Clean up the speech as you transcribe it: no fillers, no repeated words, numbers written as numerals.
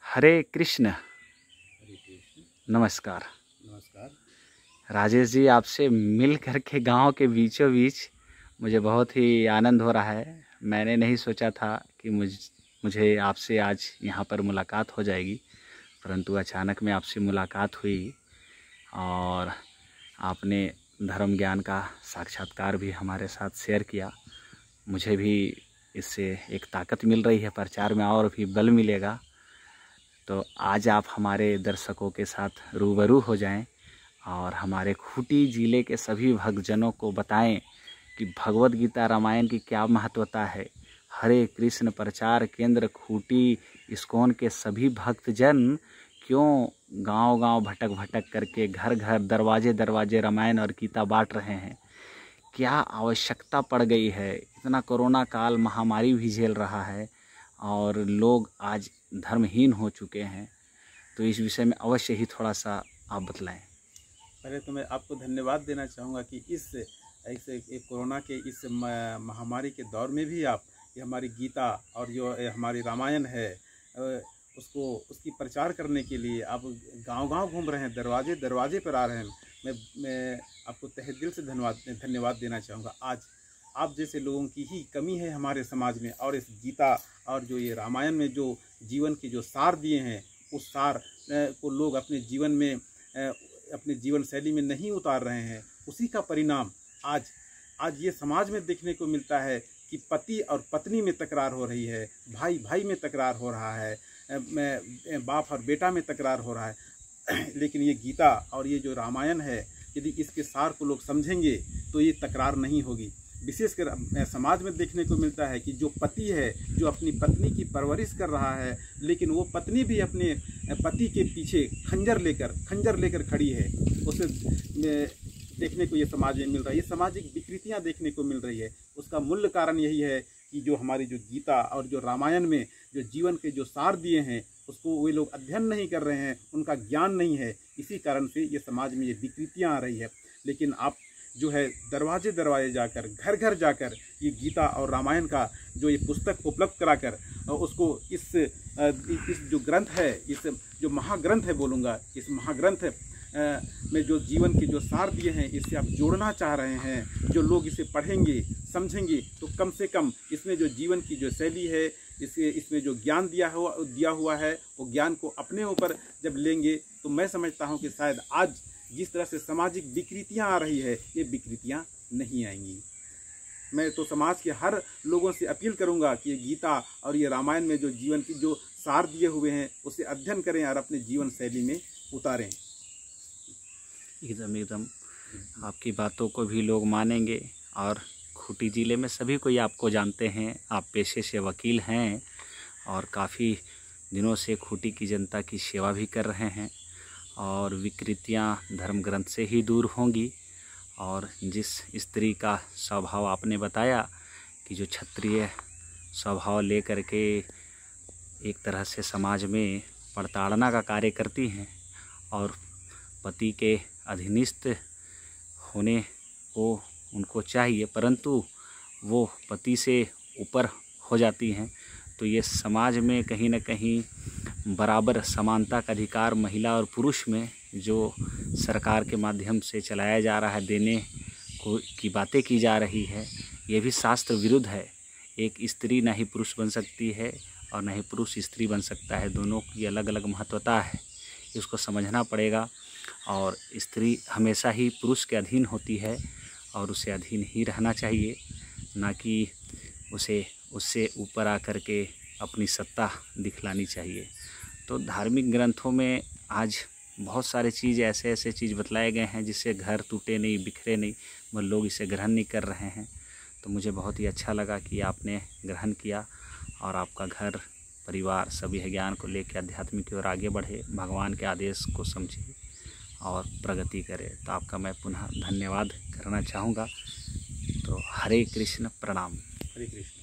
हरे कृष्ण। नमस्कार। नमस्कार। राजेश जी, आपसे मिल करके गांव के बीचों बीच मुझे बहुत ही आनंद हो रहा है। मैंने नहीं सोचा था कि मुझे आपसे आज यहाँ पर मुलाकात हो जाएगी, परंतु अचानक में आपसे मुलाकात हुई और आपने धर्म ज्ञान का साक्षात्कार भी हमारे साथ शेयर किया। मुझे भी इससे एक ताकत मिल रही है, प्रचार में और भी बल मिलेगा। तो आज आप हमारे दर्शकों के साथ रूबरू हो जाएं और हमारे खूंटी ज़िले के सभी भक्तजनों को बताएं कि भगवद गीता रामायण की क्या महत्वता है। हरे कृष्ण प्रचार केंद्र खूंटी इस्कॉन के सभी भक्तजन क्यों गांव-गांव भटक भटक करके घर घर दरवाजे दरवाजे रामायण और गीता बांट रहे हैं। क्या आवश्यकता पड़ गई है। इतना कोरोना काल महामारी भी झेल रहा है और लोग आज धर्महीन हो चुके हैं। तो इस विषय में अवश्य ही थोड़ा सा आप बतलाएं। पहले तो मैं आपको धन्यवाद देना चाहूँगा कि इस ऐसे कोरोना के इस महामारी के दौर में भी आप ये हमारी गीता और जो हमारी रामायण है उसकी प्रचार करने के लिए आप गांव-गांव घूम रहे हैं, दरवाजे दरवाजे पर आ रहे हैं। मैं आपको तहे दिल से धन्यवाद देना चाहूँगा। आज आप जैसे लोगों की ही कमी है हमारे समाज में, और इस गीता और जो ये रामायण में जो जीवन के जो सार दिए हैं, उस सार को लोग अपने जीवन में अपने जीवन शैली में नहीं उतार रहे हैं। उसी का परिणाम आज ये समाज में देखने को मिलता है कि पति और पत्नी में तकरार हो रही है, भाई भाई में तकरार हो रहा है, बाप और बेटा में तकरार हो रहा है। लेकिन ये गीता और ये जो रामायण है, यदि इसके सार को लोग समझेंगे तो ये तकरार नहीं होगी। विशेषकर समाज में देखने को मिलता है कि जो पति है, जो अपनी पत्नी की परवरिश कर रहा है, लेकिन वो पत्नी भी अपने पति के पीछे खंजर लेकर खड़ी है। उसे देखने को ये समाज में मिल रहा है। ये सामाजिक विकृतियाँ देखने को मिल रही है। उसका मूल कारण यही है कि जो हमारी जो गीता और जो रामायण में जो जीवन के जो सार दिए हैं, उसको वे लोग अध्ययन नहीं कर रहे हैं, उनका ज्ञान नहीं है। इसी कारण से ये समाज में ये विकृतियाँ आ रही है। लेकिन आप जो है दरवाजे दरवाजे जाकर, घर घर जाकर ये गीता और रामायण का जो ये पुस्तक उपलब्ध कराकर उसको इस जो ग्रंथ है, इस जो महाग्रंथ है बोलूँगा, इस महाग्रंथ में जो जीवन के जो सार दिए हैं, इससे आप जोड़ना चाह रहे हैं। जो लोग इसे पढ़ेंगे, समझेंगे, तो कम से कम इसमें जो जीवन की जो शैली है, इसमें जो ज्ञान दिया हुआ है, वो ज्ञान को अपने ऊपर जब लेंगे तो मैं समझता हूँ कि शायद आज जिस तरह से सामाजिक विकृतियाँ आ रही है, ये विकृतियाँ नहीं आएंगी। मैं तो समाज के हर लोगों से अपील करूंगा कि ये गीता और ये रामायण में जो जीवन की जो सार दिए हुए हैं, उसे अध्ययन करें और अपने जीवन शैली में उतारें। एकदम आपकी बातों को भी लोग मानेंगे। और खूंटी ज़िले में सभी कोई आपको जानते हैं। आप पेशे से वकील हैं और काफ़ी दिनों से खूंटी की जनता की सेवा भी कर रहे हैं, और विकृतियाँ धर्म ग्रंथ से ही दूर होंगी। और जिस स्त्री का स्वभाव आपने बताया कि जो क्षत्रिय स्वभाव ले करके एक तरह से समाज में प्रताड़ना का कार्य करती हैं और पति के अधीनस्थ होने को उनको चाहिए, परंतु वो पति से ऊपर हो जाती हैं, तो ये समाज में कहीं न कहीं बराबर समानता का अधिकार महिला और पुरुष में जो सरकार के माध्यम से चलाया जा रहा है, देने को की बातें की जा रही है, ये भी शास्त्र विरुद्ध है। एक स्त्री ना ही पुरुष बन सकती है और ना ही पुरुष स्त्री बन सकता है। दोनों की अलग अलग महत्वता है, इसको समझना पड़ेगा। और स्त्री हमेशा ही पुरुष के अधीन होती है और उसे अधीन ही रहना चाहिए, ना कि उसे उससे ऊपर आकर के अपनी सत्ता दिखलानी चाहिए। तो धार्मिक ग्रंथों में आज बहुत सारे चीज़ ऐसे चीज़ बतलाए गए हैं जिससे घर टूटे नहीं, बिखरे नहीं, मगर लोग इसे ग्रहण नहीं कर रहे हैं। तो मुझे बहुत ही अच्छा लगा कि आपने ग्रहण किया और आपका घर परिवार सभी ज्ञान को लेकर अध्यात्म की ओर आगे बढ़े, भगवान के आदेश को समझे और प्रगति करे। तो आपका मैं पुनः धन्यवाद करना चाहूँगा। तो हरे कृष्ण, प्रणाम। हरे कृष्ण।